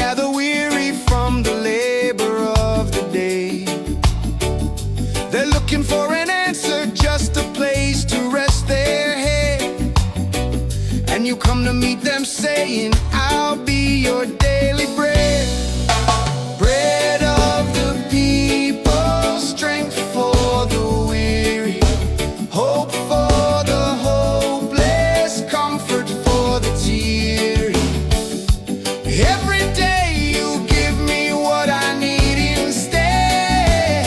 gather weary from the labor of the day. They're looking for an answer, just a place to rest their head. And you come to meet them saying, I'll be your daily bread. Bread of the people, strength for the weary, hope for the hopeless, comfort for the teary. Every day you give me what I need instead.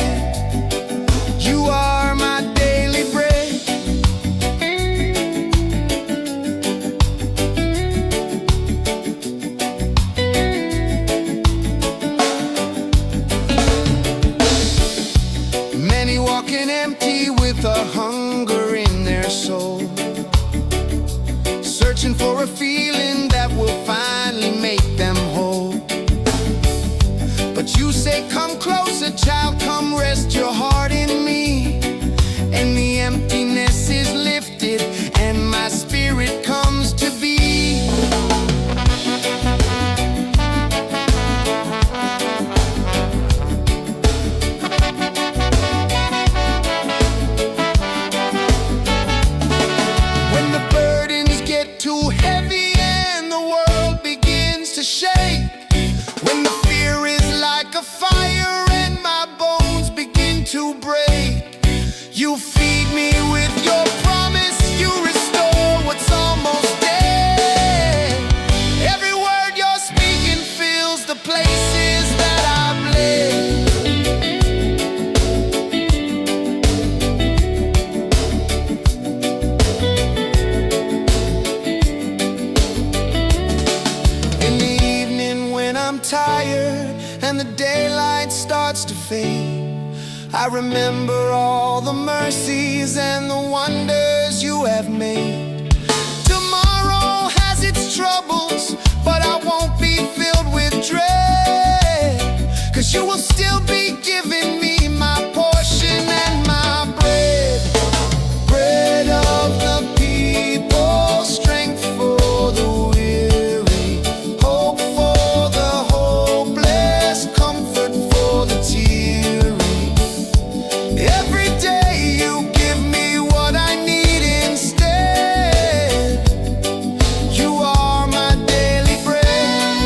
You are my daily bread. Many walking empty with a hunger in their soul, searching for a feeling that will finally make them whole. But you say, come closer, child, come rest your heart in me. And the emptiness is lifted, and my spirit comes to be. When the burdens get too heavy and the world begins to shake, when the fear is like a fire and my bones begin to break, you feed me with your promise, you restore what's almost dead. Every word you're speaking fills the places that I've led. In the evening when I'm tired and the daylight starts to fade, I remember all the mercies and the wonders you have made. Tomorrow has its troubles, but I won't be filled with dread, 'cause you will still be giving me my portion and my bread. Bread of the people, strength for the weary, hope for the hopeless, comfort for the teary. Every day you give me what I need instead. You are my daily bread.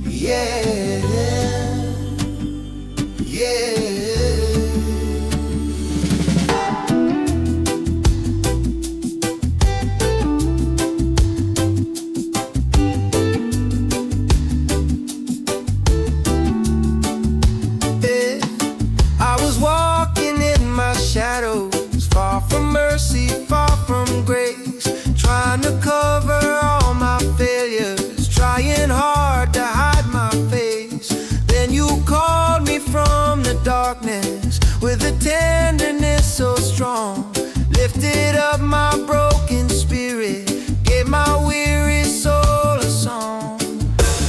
yeah, yeah. I was walking in my shadows, far from mercy, far from grace, trying to cover all my failures, trying hard to hide my face. Then you called me from the darkness with a tenderness so strong, lifted up my broken spirit, gave my weary soul a song.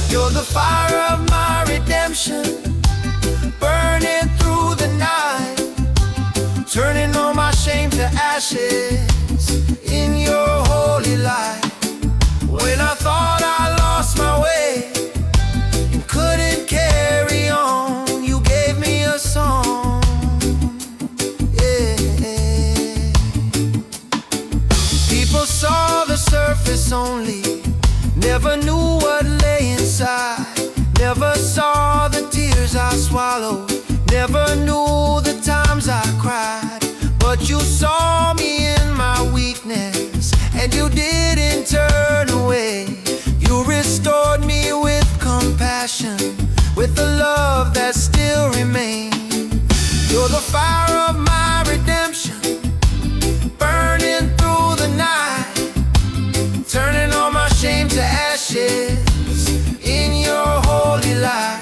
You're the fire of my redemption, burning through the night, turning all my shame to ashes in your holy light. When I thought I lost my way and couldn't carry on, you gave me a song, yeah. People saw the surface only, never knew what lay inside, never saw the tears I swallowed, never knew the times I cried. But you saw me in my weakness, and you didn't turn away. You restored me with compassion, with a love that still remains. You're the fire of my redemption, burning through the night, turning all my shame to ashes in your holy light.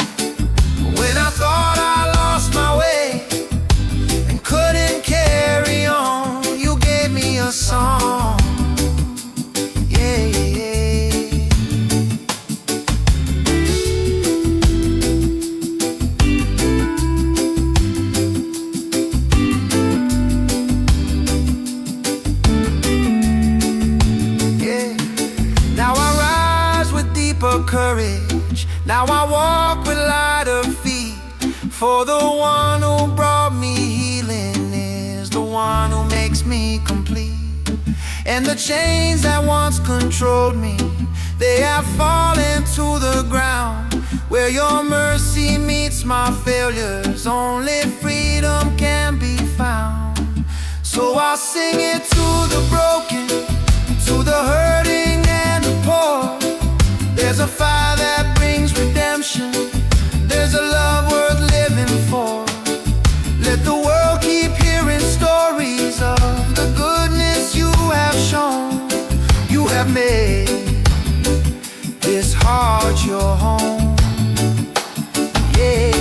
When I thought I lost my way and couldn't carry on, you gave me a song, yeah, yeah. Now I rise with deeper courage, now I walk with lighter feet, for the one who brought me healing is the one who makes me complete. And the chains that once controlled me, they have fallen to the ground. Where your mercy meets my failures, only freedom can be found. So I'll sing it to the broken, to the hurting and the poor. There's a fire that brings redemption, there's a love worth living for. Let the world keep hearing stories of the goodness you have shown. You have made this heart your home, yeah,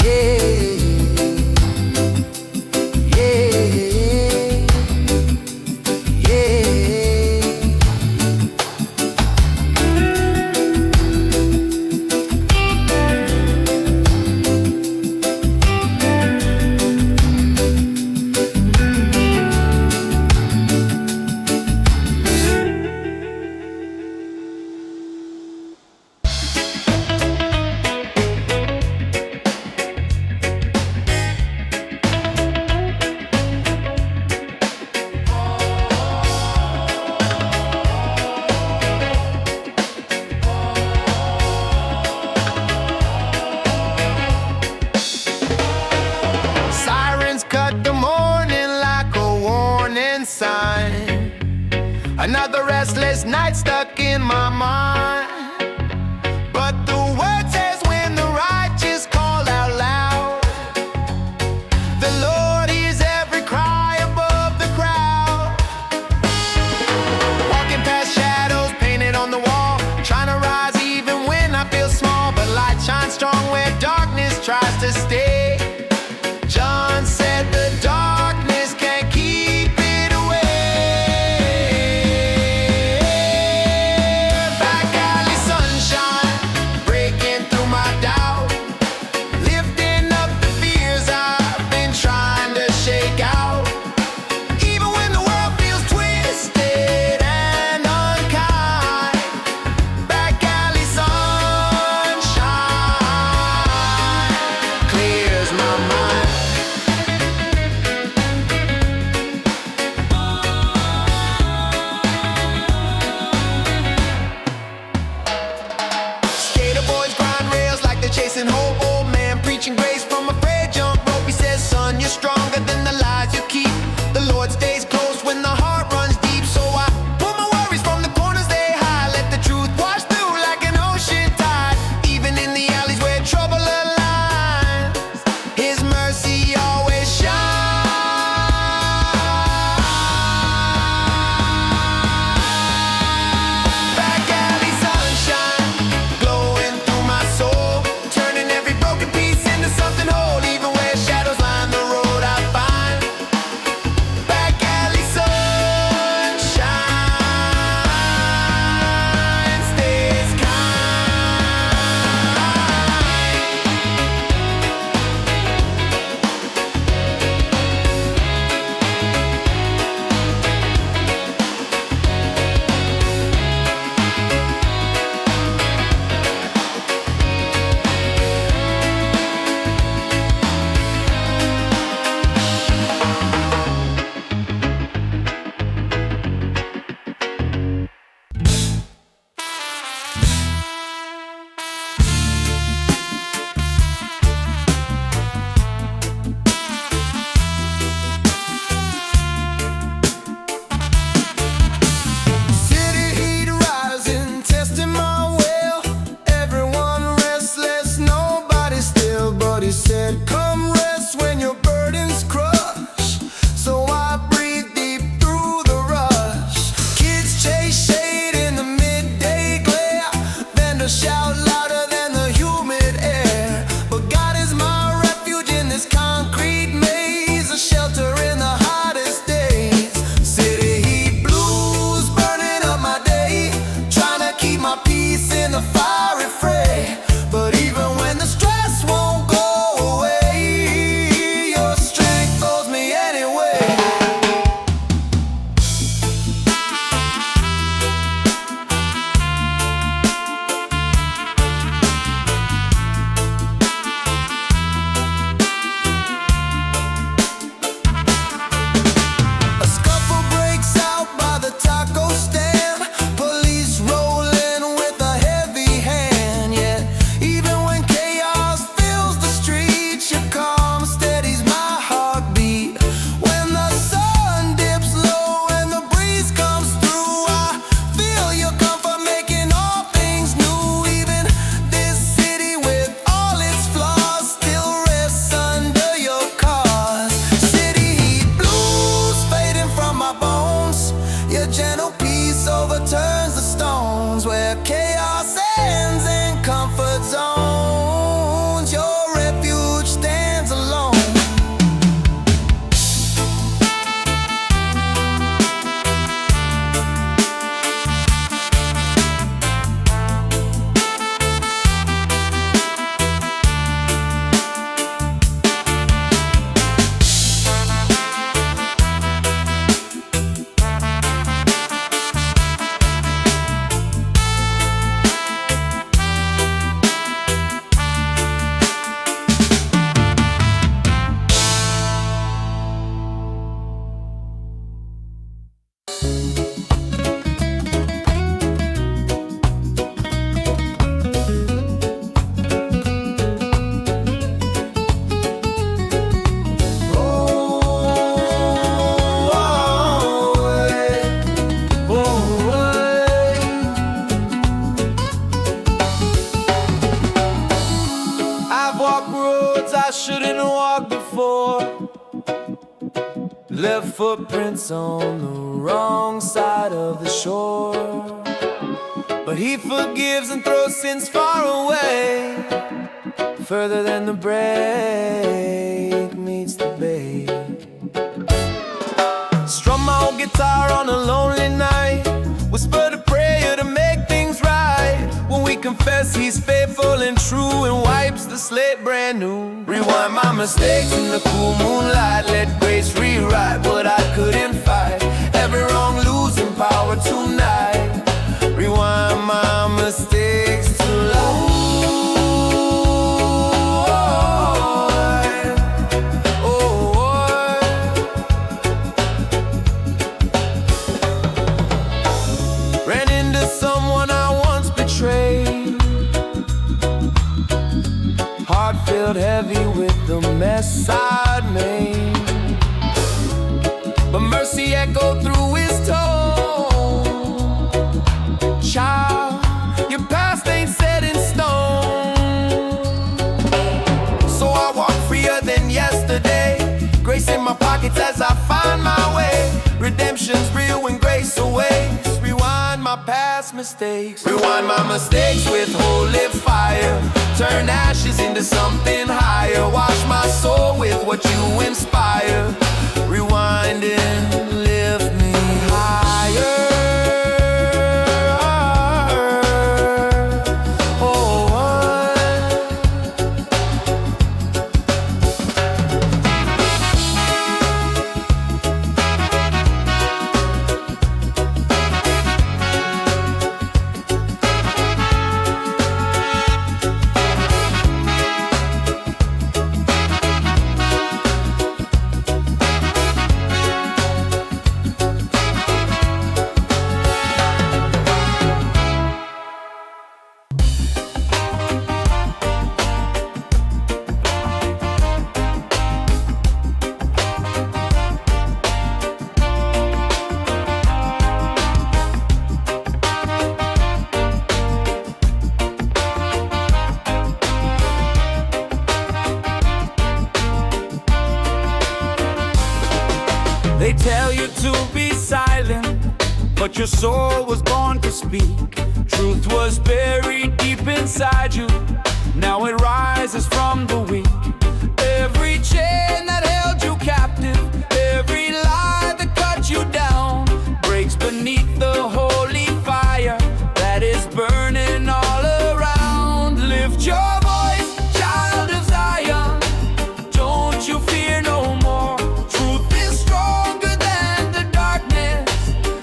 yeah, yeah, yeah. Another restless night stuck in my mind. But the word says when the righteous call out loud, the Lord hears every cry above the crowd. Walking past shadows painted on the wall, trying to rise even when I feel small. But light shines strong where darkness tries to stay. John said the darkness can't keep it away. Clear left footprints on the wrong side of the shore. But he forgives and throws sins far away, further than the break meets the bay. Strum my old guitar on a lonely night, whispered a prayer to make things right. When we confess he's faithful and true and wipes the slate brand new. Rewind my mistakes in the cool moonlight, let grace rewrite what I couldn't fight. Every wrong losing power tonight. Rewind my mistakes to life. Ran into someone I once betrayed, heart filled heavy with the mess I'd made. But mercy echoed through his tone. Child, your past ain't set in stone. So I walk freer than yesterday, grace in my pockets as I find my way. Redemption's real when grace awaits. Rewind my past mistakes, rewind my mistakes with holy fire. Turn ashes into something higher. Wash my soul with what you inspire. Rewind and lift me higher. They tell you to be silent, but your soul was born to speak. Truth was buried deep inside you, now it rises from the weak. Every chain that held you captive, every lie that cut you down, breaks beneath the holy fire that is burning all around. Lift your voice, child of Zion, don't you fear no more. Truth is stronger than the darkness,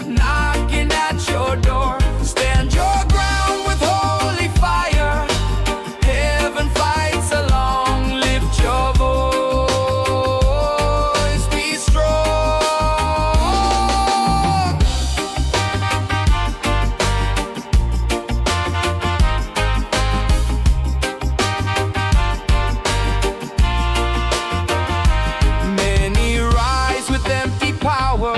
knocking at your door. Stand your ground with holy fire, heaven fights along. Lift your voice, be strong. Many rise with empty power,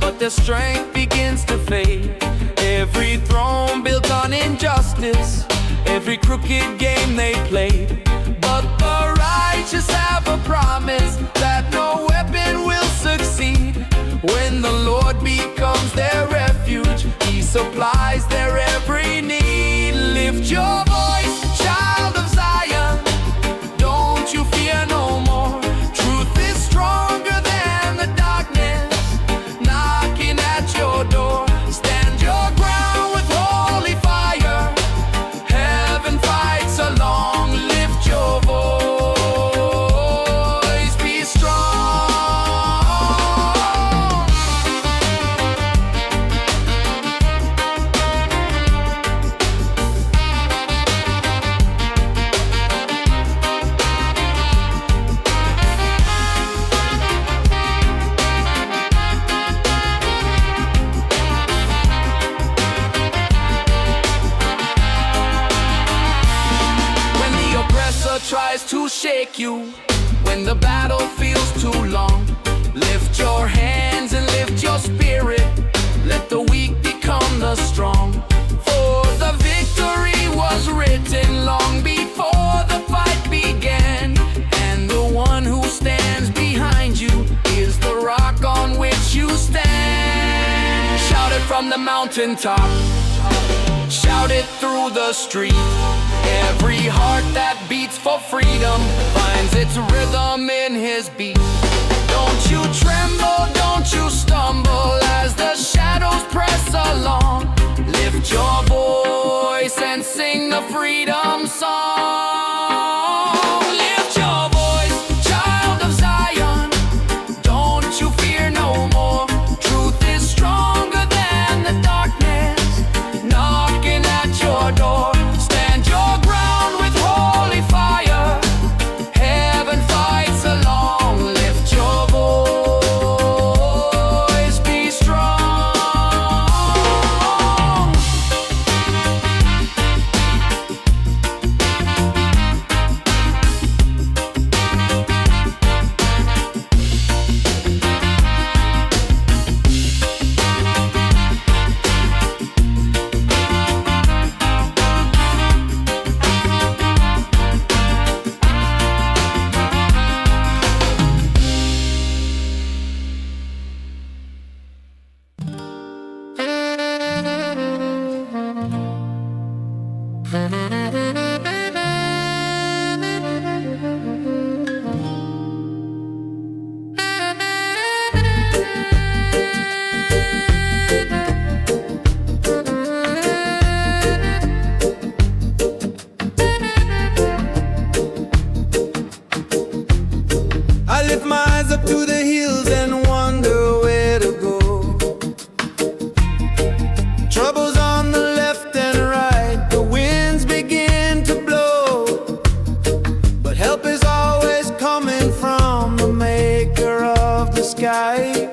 but their strength begins to fade. Every throne built on injustice, every crooked game they played. But the righteous have a promise that no weapon will succeed. When the Lord becomes their refuge, He supplies their every need. Lift your voice, child of Zion, don't you fear no more. Truth is stronger than the darkness, knocking at your door. Stand your ground with holy fire, heaven fights along. Lift your voice, be strong. When the oppressor tries to shake you, when the battle feels too long, lift your hands and lift your spirit. Let the weak become the strong. For the victory was written long before the fight began, and the one who stands behind you is the rock mountaintop, shout it through the street. Every heart that beats for freedom finds its rhythm in his beat. Don't you tremble, don't you stumble as the shadows press along. Lift your voice and sing the freedom song. Lift your voice, child of Zion. Don't you fear no more. Truth is stronger than the darkness, knocking at your door. Stand your ground with holy fire. Heaven fights along. Lift your voice, be strong. I lift my eyes up to the hills and wonder where to go. Troubles on the left and right, the winds begin to blow. But help is always coming from the maker of the sky.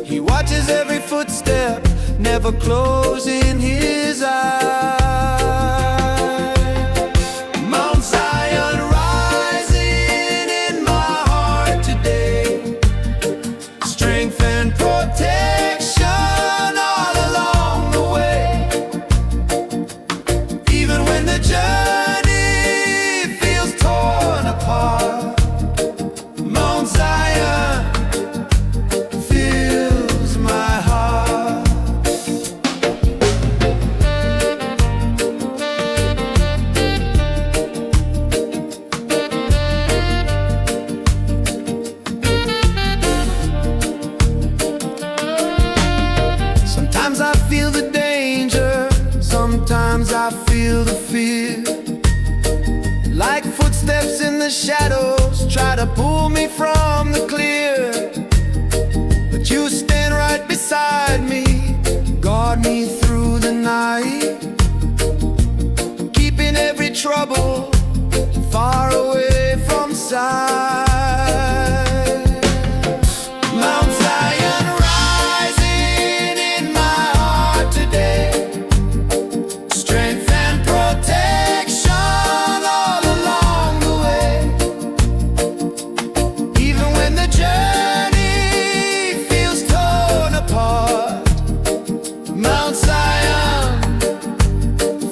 He watches every footstep, never closing his eyes. Mount Zion rising in my heart today. Strength and protection all along the way. Even when the journey feels torn apart, Mount Zion fills my heart. Sometimes I feel the danger, sometimes I feel the fear. Like footsteps in the shadows try to pull me from the clear. But you stand right beside me, guard me through the night, keeping every trouble far away from sight. Mount Zion rising in my heart today. Strength and protection all along the way. Even when the journey feels torn apart, Mount Zion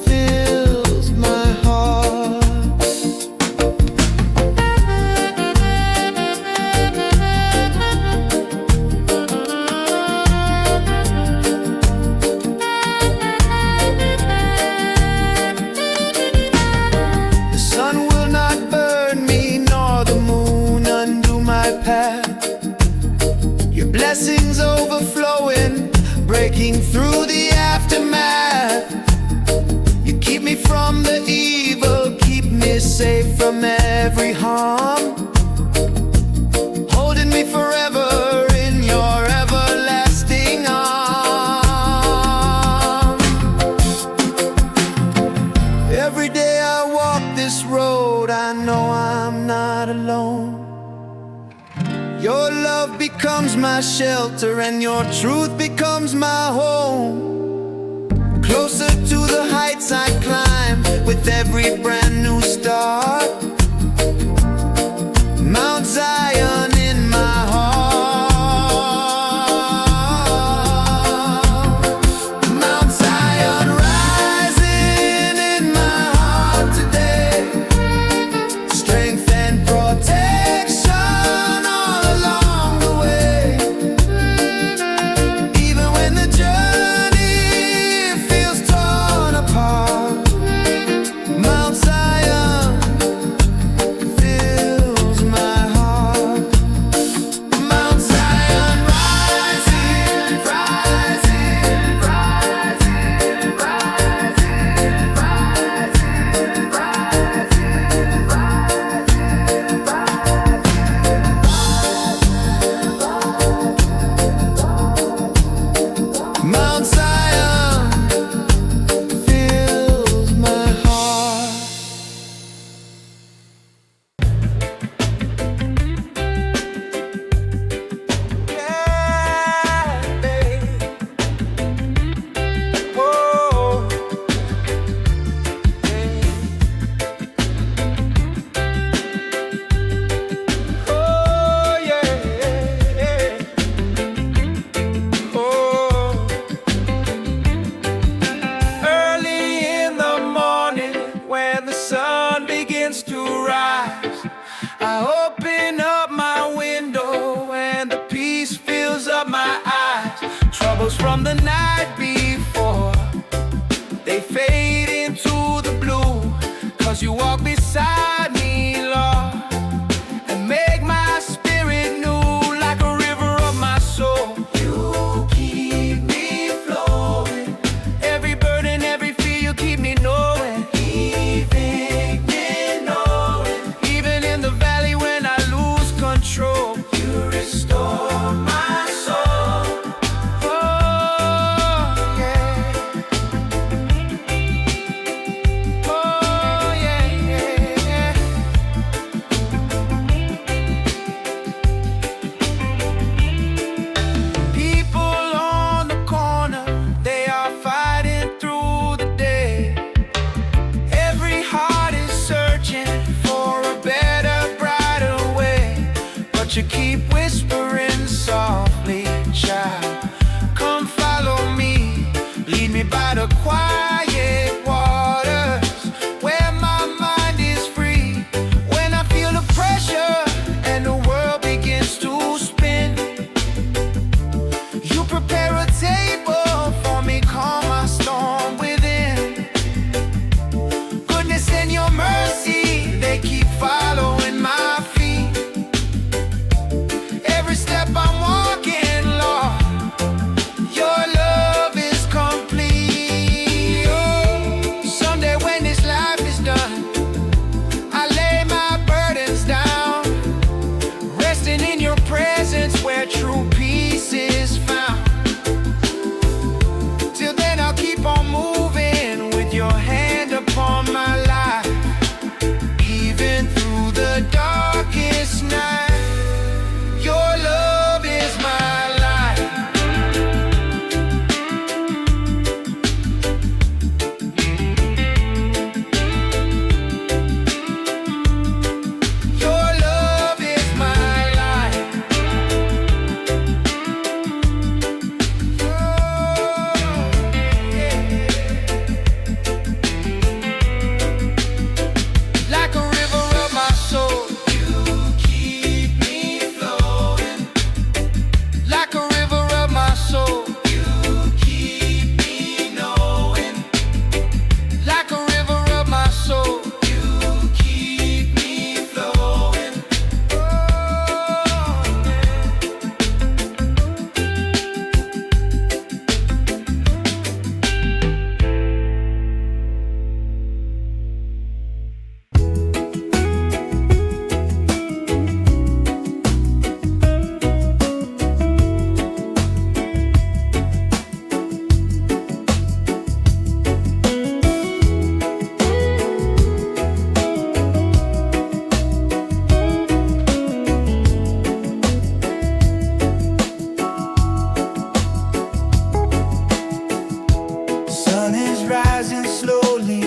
fills my heart. The sun will not burn me, nor the moon undo my path. Your blessings overflowing, breaking through the aftermath. You keep me from the evil, keep me safe from every harm, holding me forever in your everlasting arms. Every day I walk this road, I know I'm not alone. Your love becomes my shelter and your truth becomes my home. Closer to the heights I climb with every brand new start. Mount Zion in my heart. Mount Zion rising in my heart today. Strength and protection all along the way. Even when the journey 'cause you walk beside me, Lord, and make my spirit new like a river of my soul. You keep me flowing. Every burden, every fear, you keep me knowing. Keeping me knowing. Even in the valley when I lose control, you restore my soul. Oh, yeah. Oh, yeah, yeah, yeah. People on the corner, they are fighting through the day. Every heart is searching for a better, brighter way. But you keep whispering softly, child, come follow me. Lead me by the quiet waters where my mind is free. When I feel the pressure and the world begins to spin, you prepare a table for me, calm my storm within. Goodness and your mercy, they keep following my feet. Every step I'm walking, Lord, your love is complete. Oh, someday when this life is done, I lay my burdens down, resting in your presence where true peace is found. Till then I'll keep on moving with your hand upon my life. Even through the darkest night, your love is my life. Your love is my life. Like a river of my soul, you keep me flowing. Like a river of my soul, you keep me knowing. Like a river of my soul, you keep me flowing. Oh, sun is rising slowly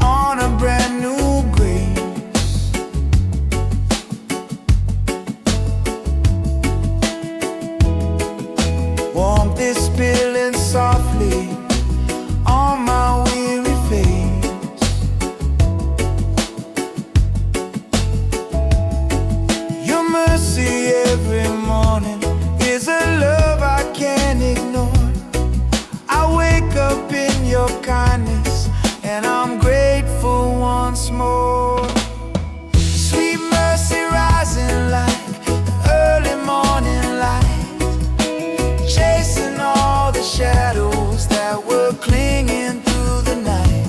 on a brand new grace. Warmth is spilling softly on my weary face. Your mercy every morning is a love I can't ignore. I wake up in your kindness and I'm grateful once more. Sweet mercy rising like the early morning light, chasing all the shadows that were clinging through the night.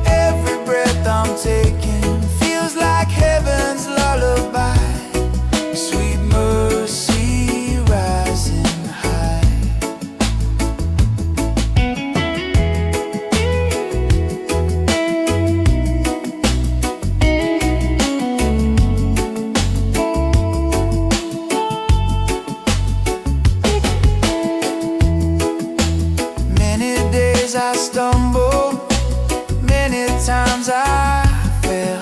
Every breath I'm taking feels like heaven's lullaby. Sweet mercy rising high. Many days I stumble, many times I fell.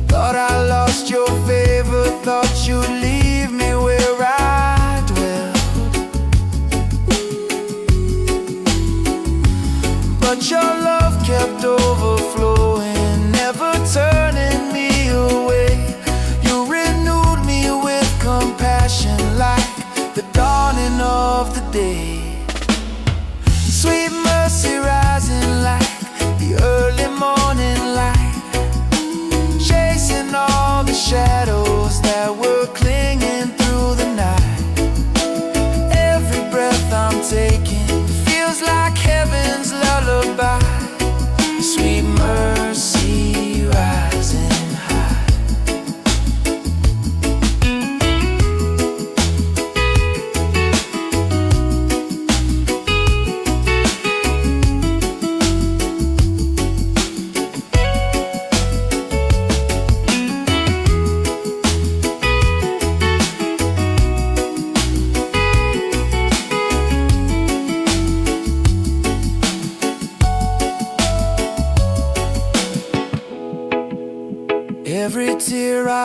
Thought I lost your favor, thought you'd leave me where I dwell. But your love kept overflowing, never turning me away. You renewed me with compassion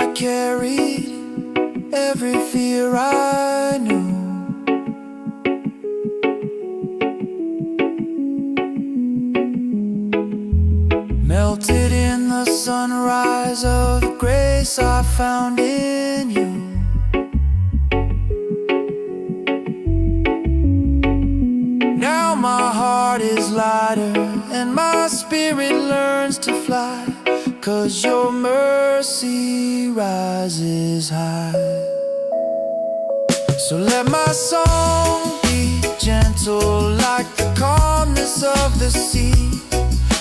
I carried, every fear I knew. Melted in the sunrise of the grace I found in you. Now my heart is lighter and my spirit learns to fly, 'cause your mercy rises high. So let my song be gentle like the calmness of the sea.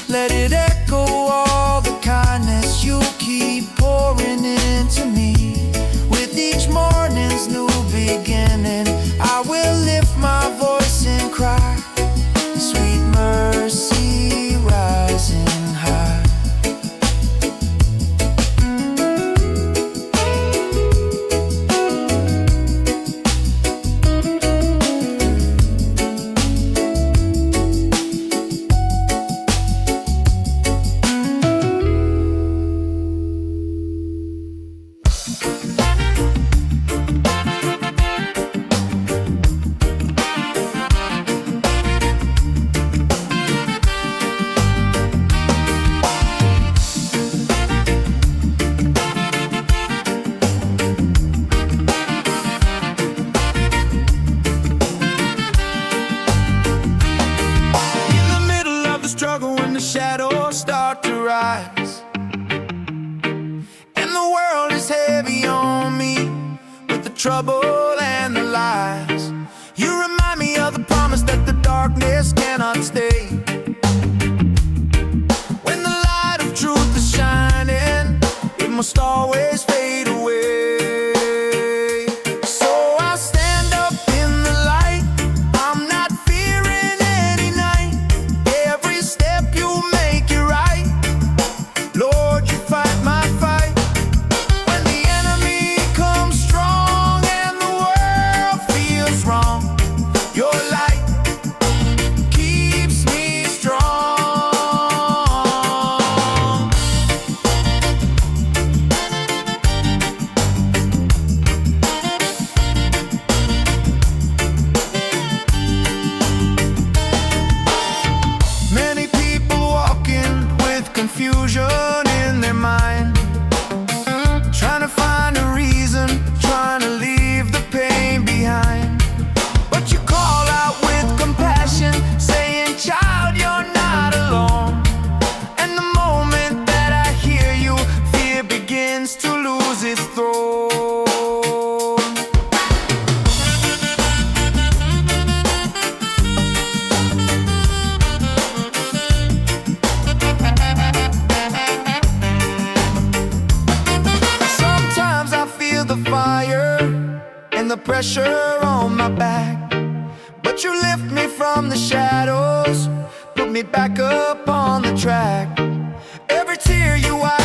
Let it echo all the kindness you keep pouring into me. With each morning's new beginning, I will lift my voice and cry, sweet mercy rising high. Struggle when the shadows start to rise, and the world is heavy on me with the trouble and the lies. You remind me of the promise that the darkness cannot stay. When the light of truth is shining, it must always fade away. Confusion in their mind, trying to find a reason, trying to leave the pain behind. But you call out with compassion, saying, child, you're not alone. And the moment that I hear you, fear begins to lose its throne. The fire and the pressure on my back, but you lift me from the shadows, put me back up on the track. Every tear you wipe